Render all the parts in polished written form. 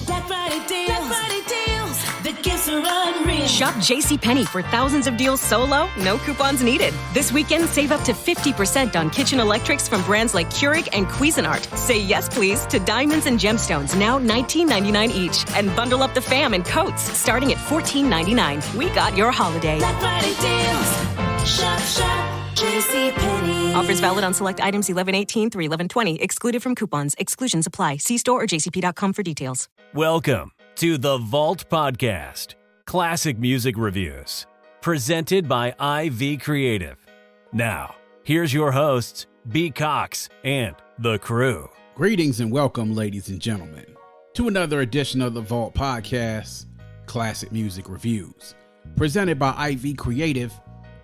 Black Friday deals. The gifts are unreal. Shop JCPenney for thousands of deals solo, no coupons needed. This weekend, save up to 50% on kitchen electrics from brands like Keurig and Cuisinart. Say yes, please, to diamonds and gemstones, now $19.99 each. And bundle up the fam in coats, starting at $14.99. We got your holiday. Black Friday deals. Shop, JCPenney. Offers valid on select items 11/18 through 11/20. Excluded from coupons. Exclusions apply. See store or jcp.com for details. Welcome to the Vault Podcast, classic music reviews, presented by IV Creative. Now, here's your hosts, B. Cox and the crew. Greetings and welcome, ladies and gentlemen, to another edition of the Vault Podcast, classic music reviews, presented by IV Creative.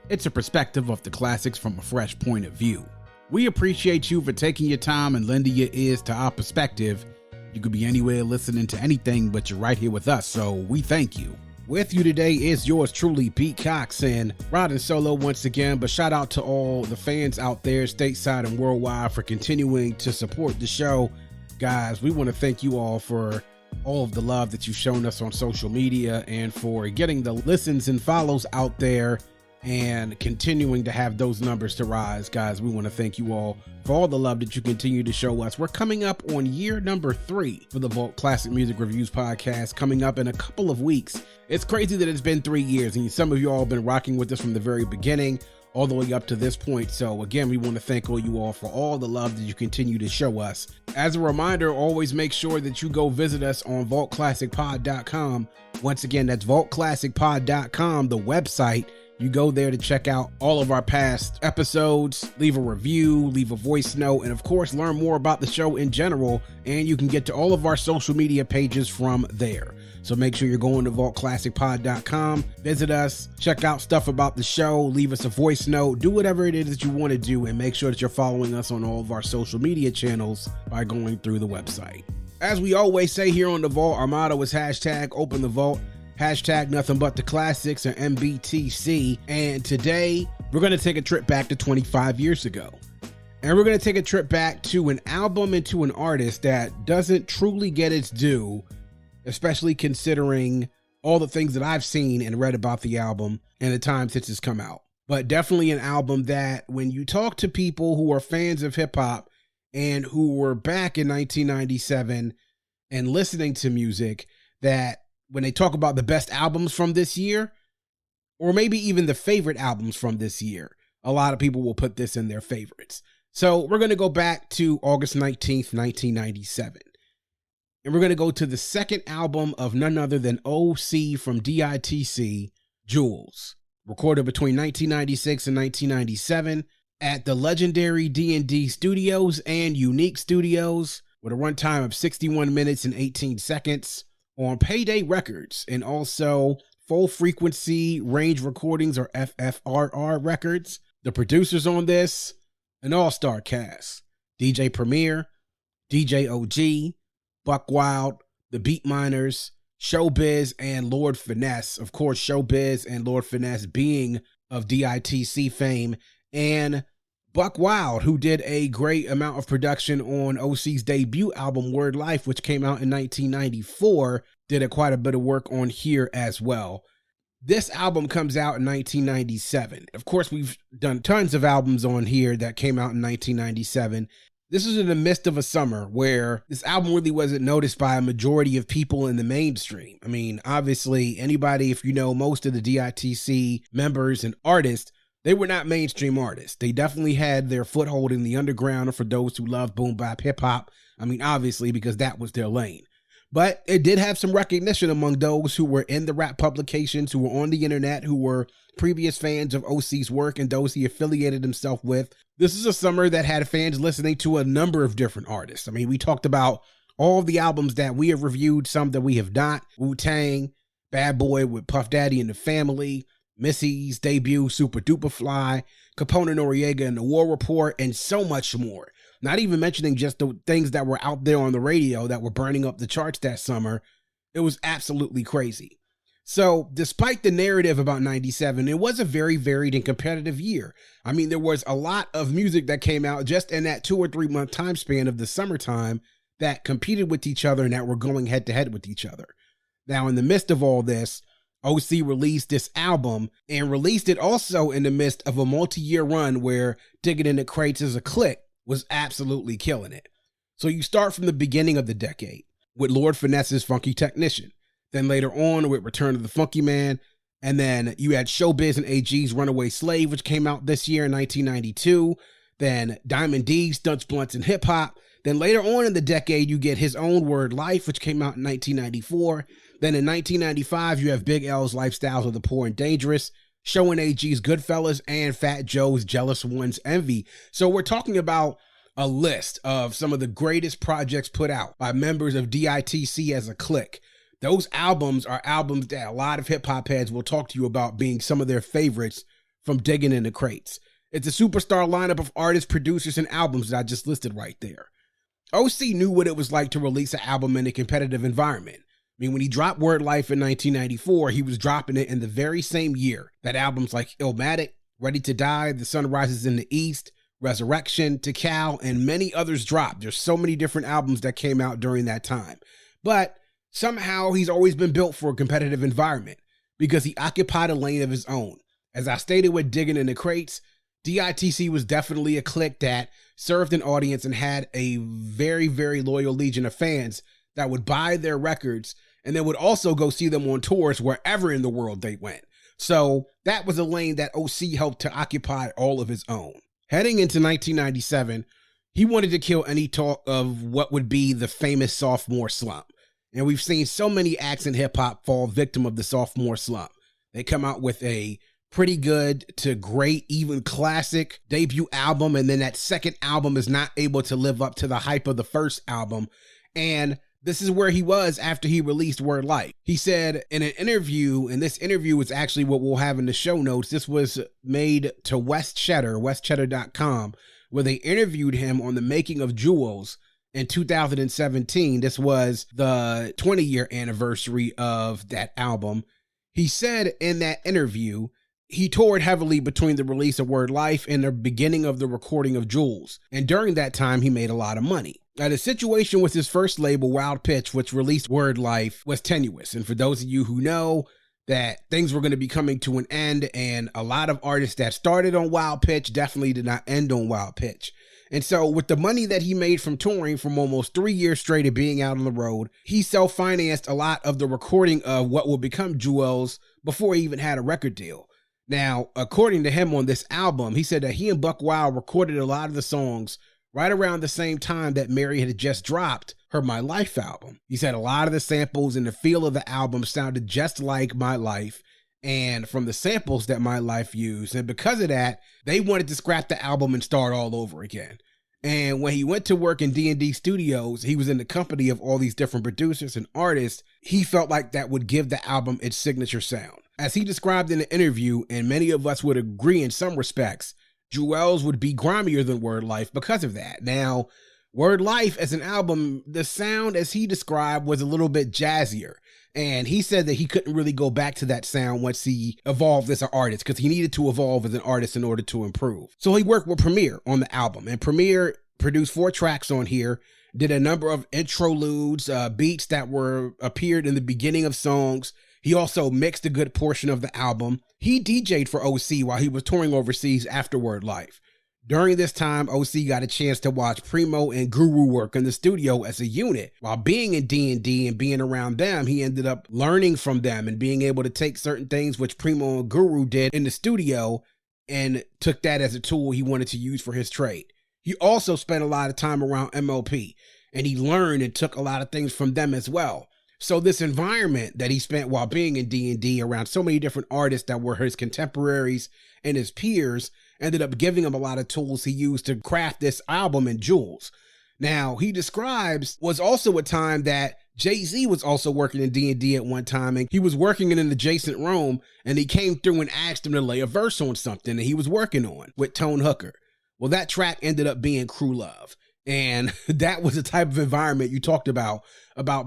It's a perspective of the classics from a fresh point of view. We appreciate you for taking your time and lending your ears to our perspective. You could be anywhere listening to anything, but you're right here with us, so we thank you. With you today is yours truly, Pete Cox, and riding solo once again, but shout out to all the fans out there, stateside and worldwide, for continuing to support the show. Guys, we want to thank you all for all of the love that you've shown us on social media and for getting the listens and follows out there and continuing to have those numbers to rise. Guys, we want to thank you all for all the love that you continue to show us. We're coming up on year number 3 for the Vault Classic Music Reviews podcast, coming up in a couple of weeks. It's crazy that it's been 3 years, and some of you all have been rocking with us from the very beginning all the way up to this point. So again, we want to thank all you all for all the love that you continue to show us. As a reminder, always make sure that you go visit us on vaultclassicpod.com. Once again, that's vaultclassicpod.com, the website. You go there to check out all of our past episodes, leave a review, leave a voice note, and of course, learn more about the show in general. And you can get to all of our social media pages from there. So make sure you're going to vaultclassicpod.com, visit us, check out stuff about the show, leave us a voice note, do whatever it is that you want to do, and make sure that you're following us on all of our social media channels by going through the website. As we always say here on The Vault, our motto is hashtag open the vault. Hashtag nothing but the classics, or MBTC. And today we're going to take a trip back to 25 years ago. And we're going to take a trip back to an album and to an artist that doesn't truly get its due, especially considering all the things that I've seen and read about the album and the time since it's come out. But definitely an album that when you talk to people who are fans of hip hop and who were back in 1997 and listening to music, that when they talk about the best albums from this year, or maybe even the favorite albums from this year, a lot of people will put this in their favorites. So we're going to go back to August 19th, 1997. And we're going to go to the second album of none other than OC from D.I.T.C, Jewelz, recorded between 1996 and 1997 at the legendary D&D Studios and Unique Studios with a runtime of 61 minutes and 18 seconds. On Payday Records, and also Full Frequency Range Recordings, or FFRR Records. The producers on this, an all-star cast: DJ Premier, DJ OG, Buck Wild, The Beat Miners, Showbiz, and Lord Finesse. Of course, Showbiz and Lord Finesse being of DITC fame, and Buck Wild, who did a great amount of production on OC's debut album, Word Life, which came out in 1994, did quite a bit of work on here as well. This album comes out in 1997. Of course, we've done tons of albums on here that came out in 1997. This is in the midst of a summer where this album really wasn't noticed by a majority of people in the mainstream. I mean, obviously, anybody, if you know most of the DITC members and artists, they were not mainstream artists. They definitely had their foothold in the underground, or for those who love boom bap hip hop. I mean, obviously, because that was their lane. But it did have some recognition among those who were in the rap publications, who were on the internet, who were previous fans of OC's work and those he affiliated himself with. This is a summer that had fans listening to a number of different artists. I mean, we talked about all of the albums that we have reviewed, some that we have not. Wu-Tang, Bad Boy with Puff Daddy and the Family, Missy's debut, Super Duper Fly, Capone Noriega and the War Report, and so much more. Not even mentioning just the things that were out there on the radio that were burning up the charts that summer. It was absolutely crazy. So despite the narrative about 97, it was a very varied and competitive year. I mean, there was a lot of music that came out just in that 2 or 3 month time span of the summertime that competed with each other and that were going head to head with each other. Now, in the midst of all this, OC released this album and released it also in the midst of a multi-year run where Digging in the Crates as a clique was absolutely killing it. So you start from the beginning of the decade with Lord Finesse's Funky Technician, then later on with Return of the Funky Man, and then you had Showbiz and AG's Runaway Slave, which came out this year in 1992, then Diamond D's Stunts, Blunts, and Hip Hop. Then later on in the decade, you get His Own Word Life, which came out in 1994. Then in 1995, you have Big L's Lifestyles of the Poor and Dangerous, Show and AG's Goodfellas, and Fat Joe's Jealous One's Envy. So we're talking about a list of some of the greatest projects put out by members of DITC as a clique. Those albums are albums that a lot of hip-hop heads will talk to you about being some of their favorites from Digging in the Crates. It's a superstar lineup of artists, producers, and albums that I just listed right there. OC knew what it was like to release an album in a competitive environment. I mean, when he dropped Word Life in 1994, he was dropping it in the very same year that albums like Illmatic, Ready to Die, The Sun Rises in the East, Resurrection, Tikal, and many others dropped. There's so many different albums that came out during that time. But somehow he's always been built for a competitive environment because he occupied a lane of his own. As I stated with Digging in the Crates, DITC was definitely a clique that served an audience and had a very, very loyal legion of fans that would buy their records and then would also go see them on tours wherever in the world they went. So that was a lane that OC helped to occupy all of his own. Heading into 1997, he wanted to kill any talk of what would be the famous sophomore slump. And we've seen so many acts in hip hop fall victim of the sophomore slump. They come out with a pretty good to great, even classic debut album, and then that second album is not able to live up to the hype of the first album. And this is where he was after he released Word Life. He said in an interview, and this interview is actually what we'll have in the show notes. This was made to westcheddar.com, where they interviewed him on the making of Jewelz in 2017. This was the 20-year anniversary of that album. He said in that interview, he toured heavily between the release of Word Life and the beginning of the recording of Jewelz. And during that time, he made a lot of money. Now, the situation with his first label, Wild Pitch, which released Word Life, was tenuous. And for those of you who know that things were going to be coming to an end, and a lot of artists that started on Wild Pitch definitely did not end on Wild Pitch. And so with the money that he made from touring from almost 3 years straight of being out on the road, he self-financed a lot of the recording of what would become Jewelz before he even had a record deal. Now, according to him on this album, he said that he and Buck Wild recorded a lot of the songs right around the same time that Mary had just dropped her My Life album. He said a lot of the samples and the feel of the album sounded just like My Life, and from the samples that My Life used. And because of that, they wanted to scrap the album and start all over again. And when he went to work in D&D Studios, he was in the company of all these different producers and artists. He felt like that would give the album its signature sound. As he described in the interview, and many of us would agree in some respects, Jewelz would be grimier than Word Life because of that. Now, Word Life as an album, the sound as he described was a little bit jazzier. And he said that he couldn't really go back to that sound once he evolved as an artist, because he needed to evolve as an artist in order to improve. So he worked with Premier on the album, and Premier produced 4 tracks on here, did a number of interludes, beats that appeared in the beginning of songs. He also mixed a good portion of the album. He DJ'd for OC while he was touring overseas after Word Life. During this time, OC got a chance to watch Primo and Guru work in the studio as a unit. While being in D&D and being around them, he ended up learning from them and being able to take certain things which Primo and Guru did in the studio and took that as a tool he wanted to use for his trade. He also spent a lot of time around MLP, and he learned and took a lot of things from them as well. So this environment that he spent while being in D&D around so many different artists that were his contemporaries and his peers ended up giving him a lot of tools he used to craft this album in Jewelz. Now, he describes was also a time that Jay-Z was also working in D&D at one time, and he was working in an adjacent room, and he came through and asked him to lay a verse on something that he was working on with Tone Hooker. Well, that track ended up being Crew Love. And that was the type of environment you talked about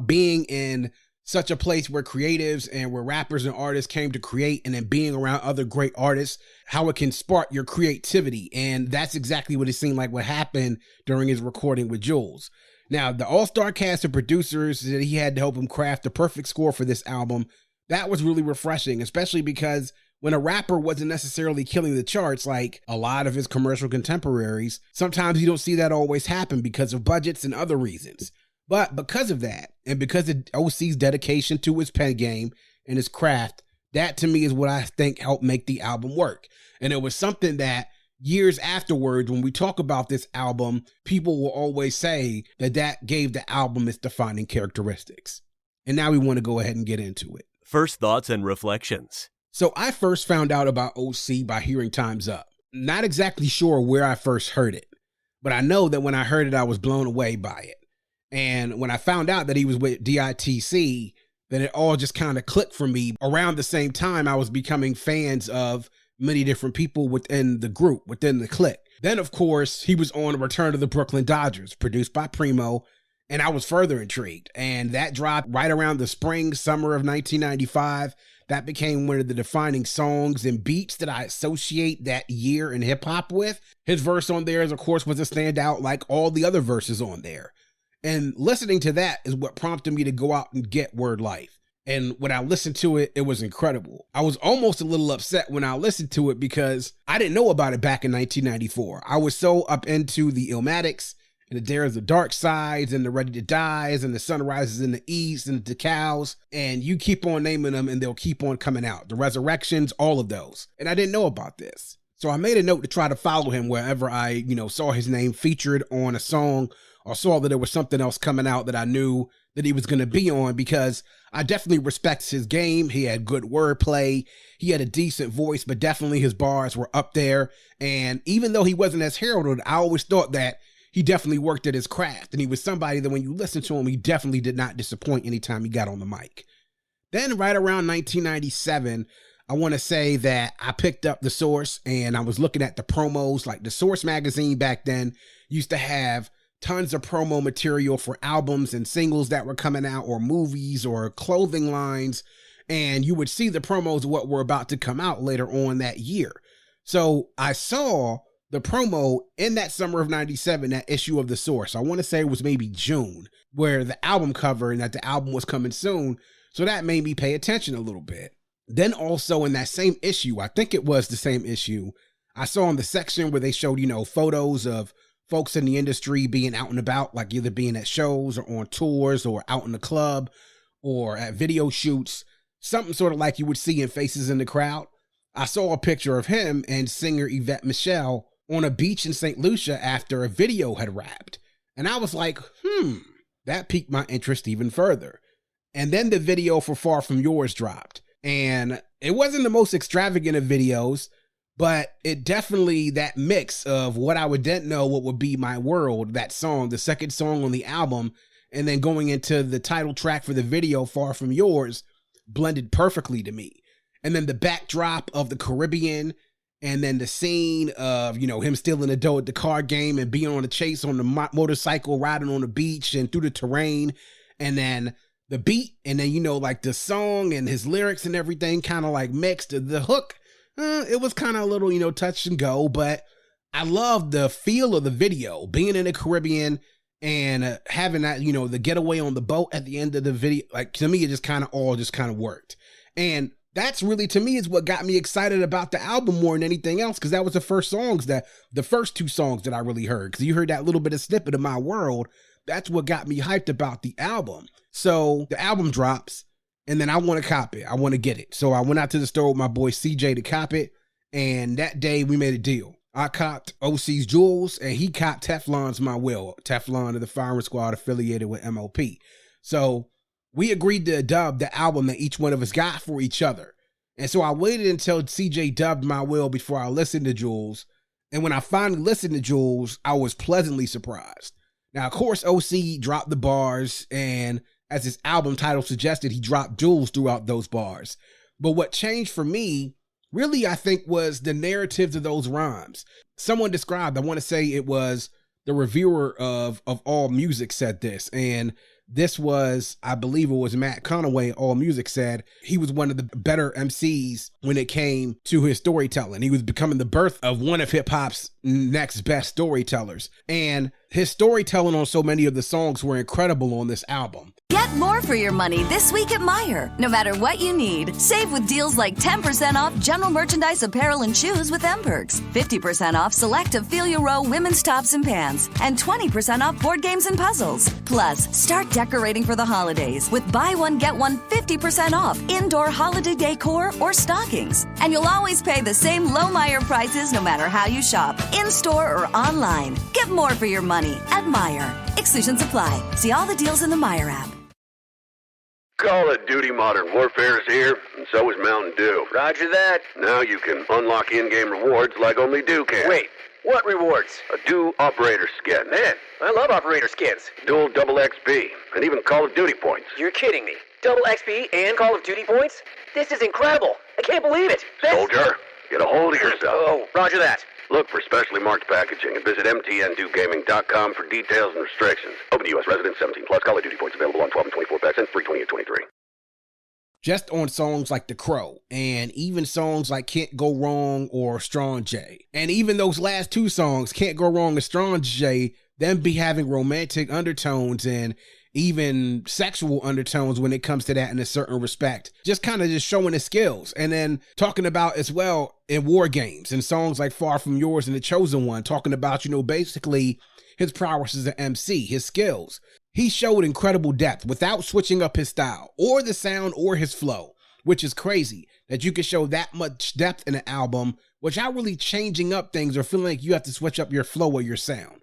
being in such a place where creatives and where rappers and artists came to create, and then being around other great artists, how it can spark your creativity. And that's exactly what it seemed like what happened during his recording with Jewelz. Now, the all-star cast of producers that he had to help him craft the perfect score for this album, that was really refreshing, especially because when a rapper wasn't necessarily killing the charts like a lot of his commercial contemporaries, sometimes you don't see that always happen because of budgets and other reasons. But because of that, and because of OC's dedication to his pen game and his craft, that to me is what I think helped make the album work. And it was something that years afterwards, when we talk about this album, people will always say that that gave the album its defining characteristics. And now we want to go ahead and get into it. First thoughts and reflections. So I first found out about OC by hearing Time's Up. Not exactly sure where I first heard it, but I know that when I heard it, I was blown away by it. And when I found out that he was with D.I.T.C., then it all just kind of clicked for me. Around the same time, I was becoming fans of many different people within the group, within the clique. Then, of course, he was on Return to the Brooklyn Dodgers, produced by Primo, and I was further intrigued. And that dropped right around the spring, summer of 1995. That became one of the defining songs and beats that I associate that year in hip-hop with. His verse on there, of course, was a standout like all the other verses on there. And listening to that is what prompted me to go out and get Word Life. And when I listened to it, it was incredible. I was almost a little upset when I listened to it because I didn't know about it back in 1994. I was so up into the Illmatics and the Dares of Dark Sides and the Ready to Dies and the Sunrises in the East and the Decals. And you keep on naming them and they'll keep on coming out. The Resurrections, all of those. And I didn't know about this. So I made a note to try to follow him wherever I, saw his name featured on a song or saw that there was something else coming out that I knew that he was going to be on, because I definitely respect his game. He had good wordplay. He had a decent voice, but definitely his bars were up there. And even though he wasn't as heralded, I always thought that he definitely worked at his craft. And he was somebody that when you listen to him, he definitely did not disappoint anytime he got on the mic. Then right around 1997, I want to say that I picked up The Source and I was looking at the promos. Like the Source magazine back then used to have tons of promo material for albums and singles that were coming out, or movies or clothing lines. And you would see the promos of what were about to come out later on that year. So I saw the promo in that summer of 97, that issue of The Source. I want to say it was maybe June, where the album cover and that the album was coming soon. So that made me pay attention a little bit. Then also in that same issue, I think it was the same issue, I saw in the section where they showed, photos of folks in the industry being out and about, like either being at shows or on tours or out in the club or at video shoots, something sort of like you would see in Faces in the Crowd. I saw a picture of him and singer Yvette Michele on a beach in St. Lucia after a video had wrapped. And I was like, that piqued my interest even further. And then the video for Far From Yours dropped. And it wasn't the most extravagant of videos, but it definitely, that mix of what I would then know what would be my world, that song, the second song on the album, and then going into the title track for the video, Far From Yours, blended perfectly to me. And then the backdrop of the Caribbean, and then the scene of, him stealing the dough at the card game and being on a chase on the motorcycle, riding on the beach and through the terrain, and then the beat, and then, like the song and his lyrics and everything kind of like mixed. The hook, it was kind of a little, touch and go, but I loved the feel of the video, being in the Caribbean and having that, the getaway on the boat at the end of the video. Like, to me, it just kind of worked. And that's really, to me, is what got me excited about the album more than anything else, because that was the first two songs that I really heard. Because you heard that little bit of snippet of My World. That's what got me hyped about the album. So the album drops, and then I want to cop it. I want to get it. So I went out to the store with my boy CJ to cop it, and that day we made a deal. I copped OC's Jewelz, and he copped Teflon's My Will. Teflon of the Firing Squad affiliated with MOP. So we agreed to dub the album that each one of us got for each other. And so I waited until CJ dubbed My Will before I listened to Jewelz. And when I finally listened to Jewelz, I was pleasantly surprised. Now, of course, OC dropped the bars, and as his album title suggested, he dropped jewels throughout those bars. But what changed for me, really, I think, was the narratives of those rhymes. Someone described, I want to say it was the reviewer of All Music said this, and this was, I believe it was Matt Conaway, All Music said, he was one of the better MCs when it came to his storytelling. He was becoming the birth of one of hip hop's next best storytellers. And his storytelling on so many of the songs were incredible on this album. Get more for your money this week at Meijer. No matter what you need, save with deals like 10% off general merchandise apparel and shoes with M-Perks, 50% off select Ophelia Row women's tops and pants, and 20% off board games and puzzles. Plus, start decorating for the holidays with buy one, get one 50% off indoor holiday decor or stockings. And you'll always pay the same low Meijer prices no matter how you shop, in-store or online. Get more for your money at Meijer. Exclusions apply. See all the deals in the Meijer app. Call of Duty Modern Warfare is here, and so is Mountain Dew. Roger that. Now you can unlock in-game rewards like only Dew can. Wait, what rewards? A Dew Operator Skin. Man, I love Operator Skins. Dual double XP, and even Call of Duty points. You're kidding me. Double XP and Call of Duty points? This is incredible. I can't believe it. Soldier, get a hold of yourself. Oh, roger that. Look for specially marked packaging and visit mtn2gaming.com for details and restrictions. Open to U.S. residents 17 plus. Call of Duty points available on 12 and 24 packs and free 20 and 23. Just on songs like The Crow, and even songs like Can't Go Wrong or Strong J. And even those last two songs, Can't Go Wrong and Strong J, them be having romantic undertones and even sexual undertones when it comes to that in a certain respect. Just kind of just showing his skills. And then talking about as well in War Games and songs like Far From Yours and The Chosen One, talking about, basically his prowess as an MC, his skills. He showed incredible depth without switching up his style or the sound or his flow, which is crazy that you can show that much depth in an album without really changing up things or feeling like you have to switch up your flow or your sound.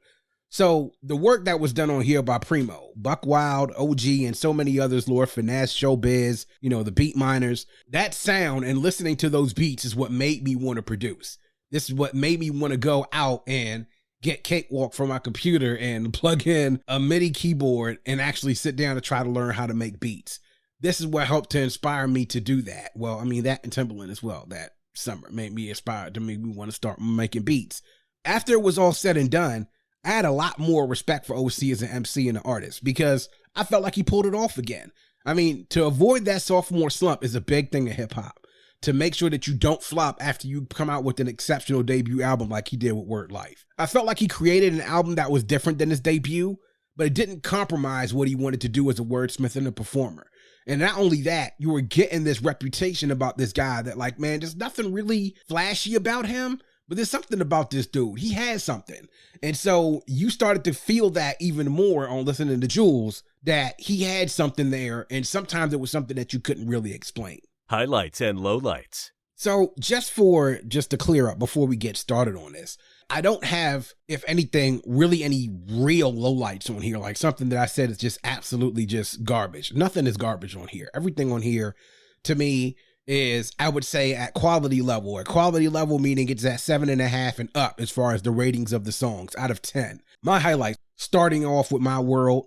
So the work that was done on here by Primo, Buck Wild, OG, and so many others, Lord Finesse, Showbiz, the Beat Miners, that sound and listening to those beats is what made me want to produce. This is what made me want to go out and get Cakewalk from my computer and plug in a MIDI keyboard and actually sit down to try to learn how to make beats. This is what helped to inspire me to do that. Well, that and Timberland as well, that summer made me inspired to make me want to start making beats. After it was all said and done, I had a lot more respect for OC as an MC and an artist because I felt like he pulled it off again. To avoid that sophomore slump is a big thing in hip hop. To make sure that you don't flop after you come out with an exceptional debut album like he did with Word Life. I felt like he created an album that was different than his debut, but it didn't compromise what he wanted to do as a wordsmith and a performer. And not only that, you were getting this reputation about this guy that there's nothing really flashy about him, but there's something about this dude. He has something. And so you started to feel that even more on listening to Jewelz, that he had something there, and sometimes it was something that you couldn't really explain. Highlights and lowlights. So just to clear up before we get started on this, I don't have, if anything, really any real lowlights on here, like something that I said is just absolutely just garbage. Nothing is garbage on here. Everything on here, to me, is, I would say, at quality level. At quality level, meaning it's at 7.5 and up as far as the ratings of the songs out of 10. My highlights, starting off with My World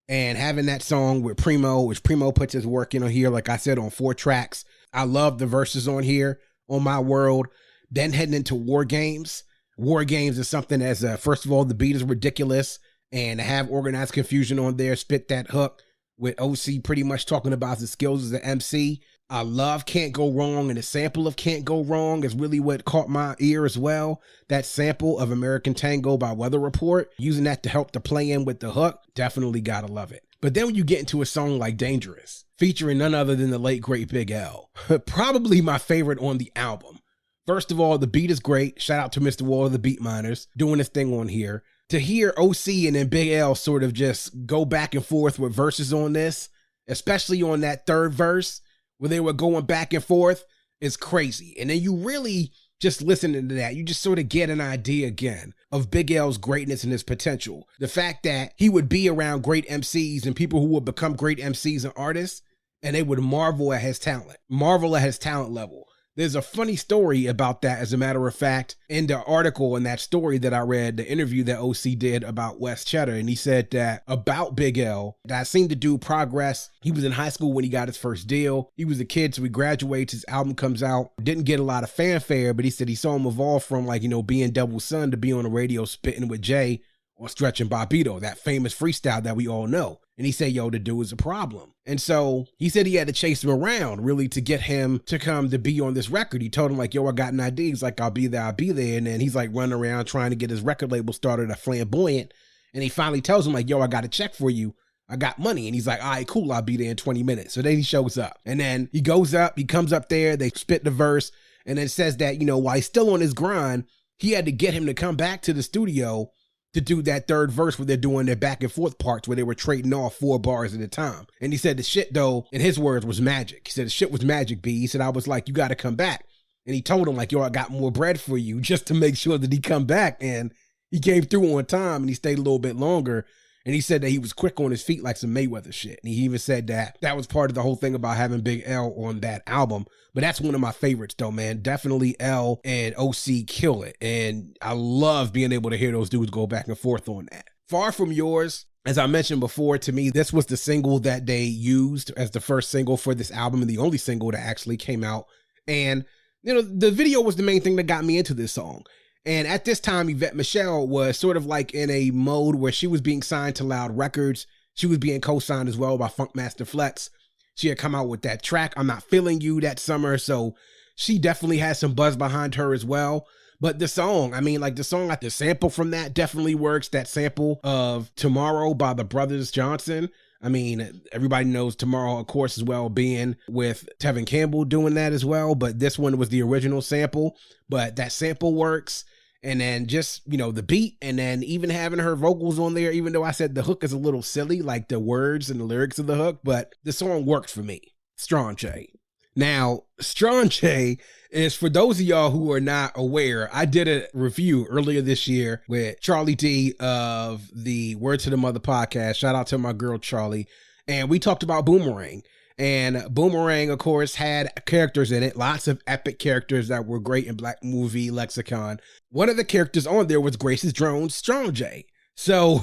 and having that song with Primo, which Primo puts his work in on here, like I said, on 4 tracks. I love the verses on here on My World. Then heading into War Games. War Games is something as, first of all, the beat is ridiculous, and to have Organized Confusion on there, spit that hook with OC pretty much talking about his skills as an MC. I love Can't Go Wrong, and the sample of Can't Go Wrong is really what caught my ear as well. That sample of American Tango by Weather Report, using that to help to play in with the hook, definitely gotta love it. But then when you get into a song like Dangerous, featuring none other than the late great Big L, probably my favorite on the album. First of all, the beat is great. Shout out to Mr. Wall of the Beat Miners doing his thing on here. To hear OC and then Big L sort of just go back and forth with verses on this, especially on that third verse where they were going back and forth, is crazy. And then you really just listening to that, you just sort of get an idea again of Big L's greatness and his potential. The fact that he would be around great MCs and people who would become great MCs and artists, and they would marvel at his talent level. There's a funny story about that, as a matter of fact, in the article in that story that I read, the interview that OC did about West Cheddar. And he said that about Big L, that I seemed to do progress. He was in high school when he got his first deal. He was a kid, so he graduates, his album comes out. Didn't get a lot of fanfare, but he said he saw him evolve from being Double Sun to be on the radio spitting with Jay on Stretch and Bobbito, that famous freestyle that we all know. And he said, yo, the dude is a problem. And so he said he had to chase him around really to get him to come to be on this record. He told him like, yo, I got an idea. He's like, I'll be there. And then he's like running around trying to get his record label started at Flamboyant. And he finally tells him like, yo, I got a check for you. I got money. And he's like, all right, cool. I'll be there in 20 minutes. So then he shows up and then he goes up, he comes up there, they spit the verse and then says that, you know, while he's still on his grind, he had to get him to come back to the studio to do that third verse where they're doing their back and forth parts where they were trading off 4 bars at a time. And he said the shit though, in his words, was magic. He said the shit was magic, B. He said, I was like, you got to come back. And he told him like, yo, I got more bread for you just to make sure that he come back. And he came through on time and he stayed a little bit longer. And he said that he was quick on his feet like some Mayweather shit. And he even said that that was part of the whole thing about having Big L on that album. But that's one of my favorites though, man. Definitely L and OC kill it. And I love being able to hear those dudes go back and forth on that. Far From Yours, as I mentioned before, to me, this was the single that they used as the first single for this album and the only single that actually came out. And, you know, the video was the main thing that got me into this song. And at this time, Yvette Michele was sort of like in a mode where she was being signed to Loud Records. She was being co-signed as well by Funkmaster Flex. She had come out with that track, I'm Not Feeling You, that summer. So she definitely had some buzz behind her as well. But the song, I mean, like the song, like the sample from that definitely works. That sample of Tomorrow by the Brothers Johnson. I mean, everybody knows Tomorrow, of course, as well, being with Tevin Campbell doing that as well. But this one was the original sample. But that sample works. And then just, you know, the beat and then even having her vocals on there, even though I said the hook is a little silly, like the words and the lyrics of the hook, but the song worked for me. Strong J. Now, Strong J is, for those of y'all who are not aware, I did a review earlier this year with Charlie D of the Word to the Mother podcast. Shout out to my girl, Charlie. And we talked about Boomerang. And Boomerang, of course, had characters in it, lots of epic characters that were great in Black movie lexicon. One of the characters on there was Grace's Drone's Strong J. So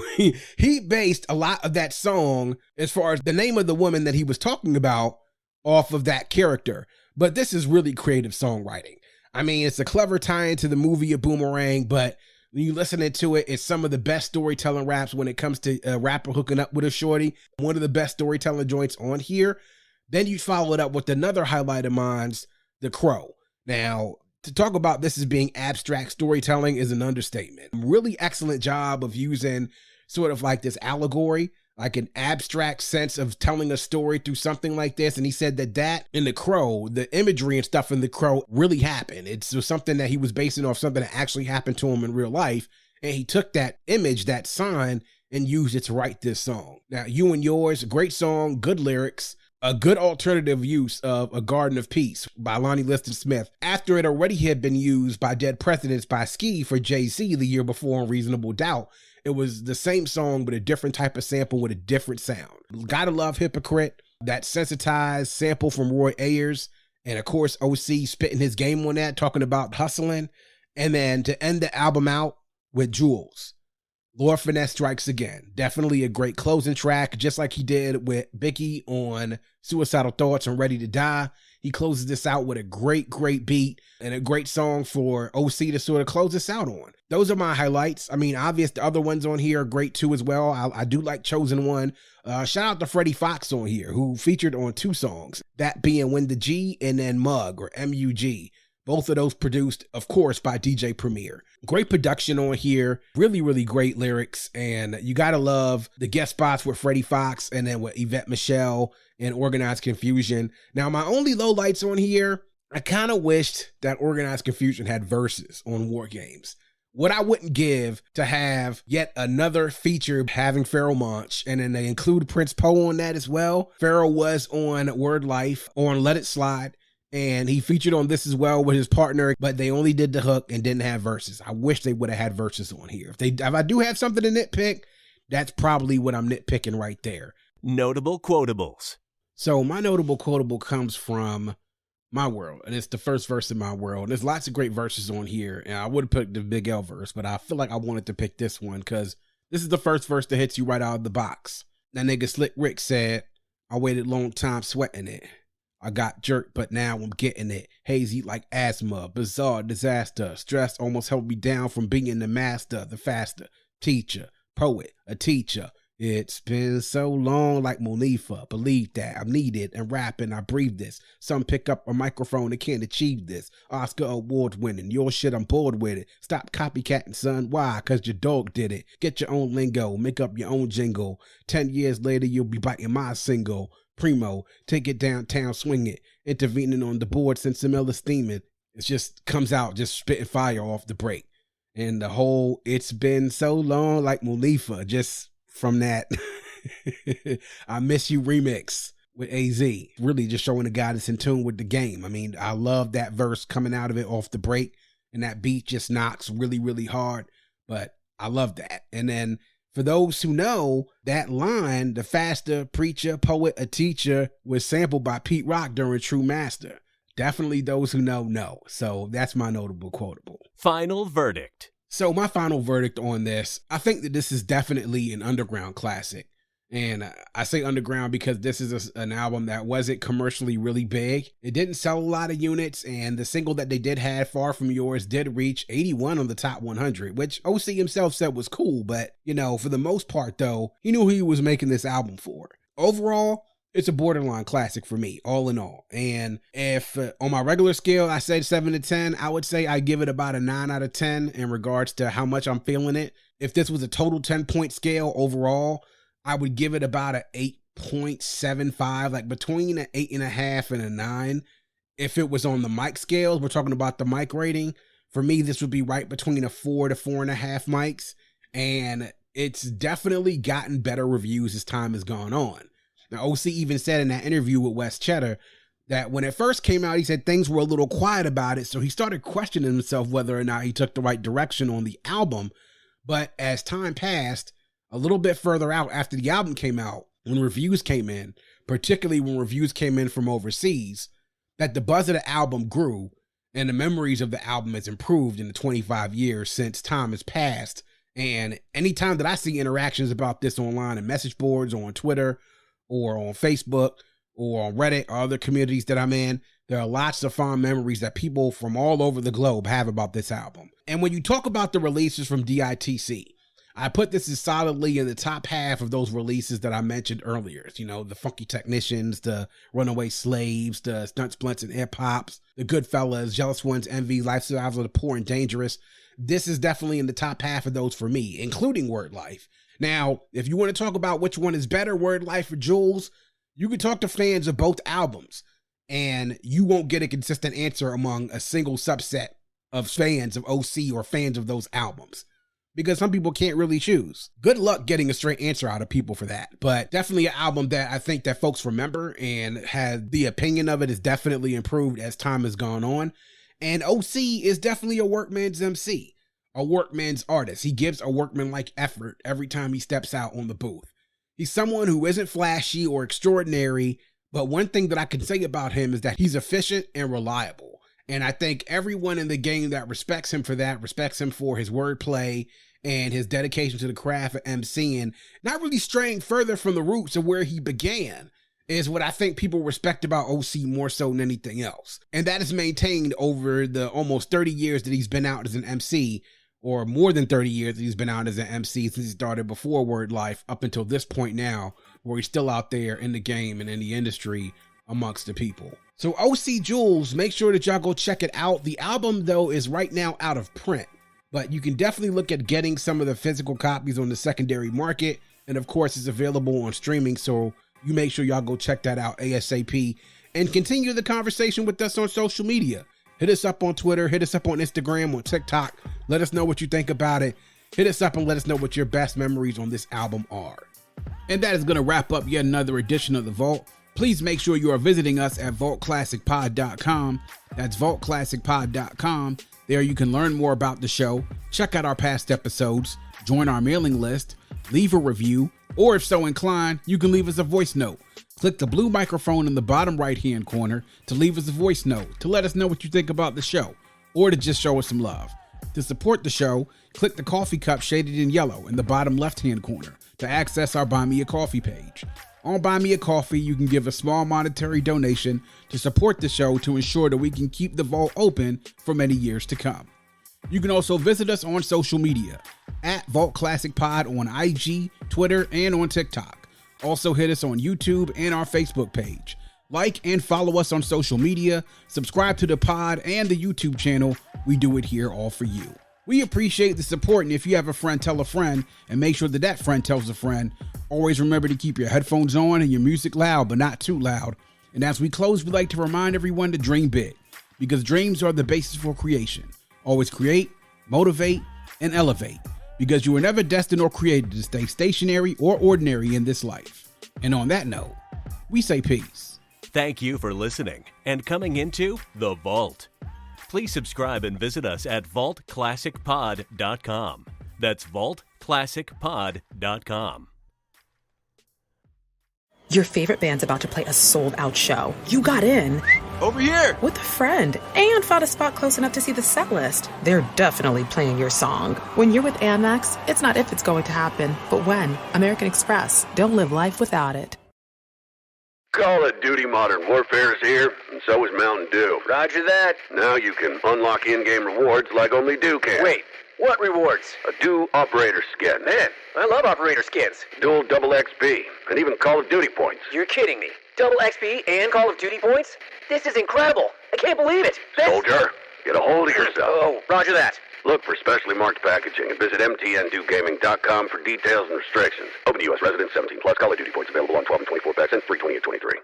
he based a lot of that song, as far as the name of the woman that he was talking about, off of that character. But this is really creative songwriting. I mean, it's a clever tie into the movie of Boomerang, but when you listen to it, it's some of the best storytelling raps when it comes to a rapper hooking up with a shorty. One of the best storytelling joints on here. Then you follow it up with another highlight of mine's, The Crow. Now, to talk about this as being abstract storytelling is an understatement. Really excellent job of using sort of like this allegory, like an abstract sense of telling a story through something like this. And he said that in The Crow, the imagery and stuff in The Crow really happened. It's something that he was basing off something that actually happened to him in real life. And he took that image, that sign, and used it to write this song. Now, You and Yours, great song, good lyrics. A good alternative use of A Garden of Peace by Lonnie Liston Smith, after it already had been used by Dead Presidents by Ski for Jay-Z the year before on Reasonable Doubt. It was the same song, but a different type of sample with a different sound. Gotta love Hypocrite, that sensitized sample from Roy Ayers, and of course OC spitting his game on that, talking about hustling. And then to end the album out with Jewelz, Lord Finesse Strikes Again. Definitely a great closing track, just like he did with Biggie on Suicidal Thoughts and Ready to Die. He closes this out with a great beat and a great song for OC to sort of close this out on. Those are my highlights. I mean, obvious, the other ones on here are great too as well. I do like Chosen One. Shout out to Freddie Foxx on here, who featured on 2 songs, that being When the G and then Mug, or M-U-G. Both of those produced, of course, by DJ Premier. Great production on here. Really great lyrics. And you got to love the guest spots with Freddie Foxx and then with Yvette Michele and Organized Confusion. Now, my only lowlights on here, I kind of wished that Organized Confusion had verses on War Games. What I wouldn't give to have yet another feature having Pharoah Monch, and then they include Prince Poe on that as well. Pharoah was on Word Life, on Let It Slide. And he featured on this as well with his partner, but they only did the hook and didn't have verses. I wish they would have had verses on here. If I do have something to nitpick, that's probably what I'm nitpicking right there. Notable quotables. So my notable quotable comes from My World, and it's the first verse in My World. There's lots of great verses on here, and I would have picked the Big L verse, but I feel like I wanted to pick this one because this is the first verse that hits you right out of the box. That nigga Slick Rick said, I waited a long time sweating it. I got jerked, but now I'm getting it. Hazy like asthma, bizarre disaster. Stress almost held me down from being the master, the faster teacher. poet, a teacher. It's been so long like Monifa. Believe that. I'm needed and rapping. I breathe this. Some pick up a microphone and can't achieve this. Oscar award winning. Your shit, I'm bored with it. Stop copycatting, son. Why? Cause your dog did it. Get your own lingo. Make up your own jingle. 10 years later, you'll be biting my single. Primo, take it downtown, swing it. Intervening on the board, since Samela steaming. It just comes out, just spitting fire off the break. And the whole, it's been so long like Monifa, just from that I Miss You remix with AZ, really just showing a guy that's in tune with the game. I mean, I love that verse coming out of it off the break, and that beat just knocks really, really hard, but I love that. And then for those who know, that line, the faster preacher, poet, a teacher, was sampled by Pete Rock during True Master. Definitely those who know. So that's my notable quotable. Final verdict. So my final verdict on this, I think that this is definitely an underground classic. And I say underground because this is an album that wasn't commercially really big. It didn't sell a lot of units, and the single that they did have, Far From Yours, did reach 81 on the top 100, which OC himself said was cool. But, you know, for the most part, though, he knew who he was making this album for. Overall, it's a borderline classic for me, all in all. And if on my regular scale, I say 7 to 10, I would say I give it about a 9 out of 10 in regards to how much I'm feeling it. If this was a total 10-point scale overall, I would give it about an 8.75, like between an 8.5 and a 9. If it was on the mic scales, we're talking about the mic rating. For me, this would be right between a 4 to 4.5 mics. And it's definitely gotten better reviews as time has gone on. Now, OC even said in that interview with West Cheddar that when it first came out, he said things were a little quiet about it. So he started questioning himself whether or not he took the right direction on the album. But as time passed, a little bit further out after the album came out, when reviews came in, particularly when reviews came in from overseas, that the buzz of the album grew and the memories of the album has improved in the 25 years since time has passed. And anytime that I see interactions about this online and message boards or on Twitter, or on Facebook, or on Reddit, or other communities that I'm in, there are lots of fond memories that people from all over the globe have about this album. And when you talk about the releases from D.I.T.C., I put this as solidly in the top half of those releases that I mentioned earlier. You know, the Funky Technicians, the Runaway Slaves, the Stunt Splunts and Hip Hops, the Goodfellas, Jealous Ones, Envy, Lifestyles of the Poor and Dangerous. This is definitely in the top half of those for me, including Word Life. Now, if you want to talk about which one is better, Word Life or Jewelz, you can talk to fans of both albums, and you won't get a consistent answer among a single subset of fans of OC or fans of those albums, because some people can't really choose. Good luck getting a straight answer out of people for that, but definitely an album that I think that folks remember, and has the opinion of it is definitely improved as time has gone on. And OC is definitely a workman's MC. A workman's artist. He gives a workman-like effort every time he steps out on the booth. He's someone who isn't flashy or extraordinary, but one thing that I can say about him is that he's efficient and reliable. And I think everyone in the game that respects him for that, respects him for his wordplay and his dedication to the craft of MCing, not really straying further from the roots of where he began, is what I think people respect about OC more so than anything else. And that is maintained over the almost 30 years that he's been out as an MC, or more than 30 years that he's been out as an MC since he started before Word Life up until this point now, where he's still out there in the game and in the industry amongst the people. So OC Jewelz, make sure that y'all go check it out. The album, though, is right now out of print, but you can definitely look at getting some of the physical copies on the secondary market. And of course, it's available on streaming, so you make sure y'all go check that out ASAP and continue the conversation with us on social media. Hit us up on Twitter, hit us up on Instagram, on TikTok. Let us know what you think about it. Hit us up and let us know what your best memories on this album are. And that is going to wrap up yet another edition of The Vault. Please make sure you are visiting us at vaultclassicpod.com. That's vaultclassicpod.com. There you can learn more about the show, check out our past episodes, join our mailing list, leave a review, or if so inclined, you can leave us a voice note. Click the blue microphone in the bottom right-hand corner to leave us a voice note to let us know what you think about the show, or to just show us some love. To support the show, click the coffee cup shaded in yellow in the bottom left-hand corner to access our Buy Me a Coffee page. On Buy Me a Coffee, you can give a small monetary donation to support the show to ensure that we can keep the vault open for many years to come. You can also visit us on social media at Vault Classic Pod on IG, Twitter, and on TikTok. Also hit us on YouTube and our Facebook page. Like and follow us on social media, subscribe to the pod and the YouTube channel. We do it here all for you. We appreciate the support, and if you have a friend, tell a friend, and make sure that that friend tells a friend. Always remember to keep your headphones on and your music loud, but not too loud. And as we close, we'd like to remind everyone to dream big, because dreams are the basis for creation. Always create, motivate, and elevate, because you were never destined or created to stay stationary or ordinary in this life. And on that note, we say peace. Thank you for listening and coming into The Vault. Please subscribe and visit us at vaultclassicpod.com. That's vaultclassicpod.com. Your favorite band's about to play a sold-out show. You got in. Over here! With a friend. And found a spot close enough to see the set list. They're definitely playing your song. When you're with Amex, it's not if it's going to happen, but when. American Express. Don't live life without it. Call of Duty Modern Warfare is here, and so is Mountain Dew. Roger that. Now you can unlock in-game rewards like only Dew can. Wait, what rewards? A Dew Operator Skin. Man, I love operator skins. Dual double XP, and even Call of Duty points. You're kidding me. Double XP and Call of Duty points? This is incredible. I can't believe it. Soldier, get a hold of yourself. Oh, roger that. Look for specially marked packaging and visit mtndewgaming.com for details and restrictions. Open to U.S. residents 17 plus. Call of Duty points available on 12 and 24 packs and free 20 and 23.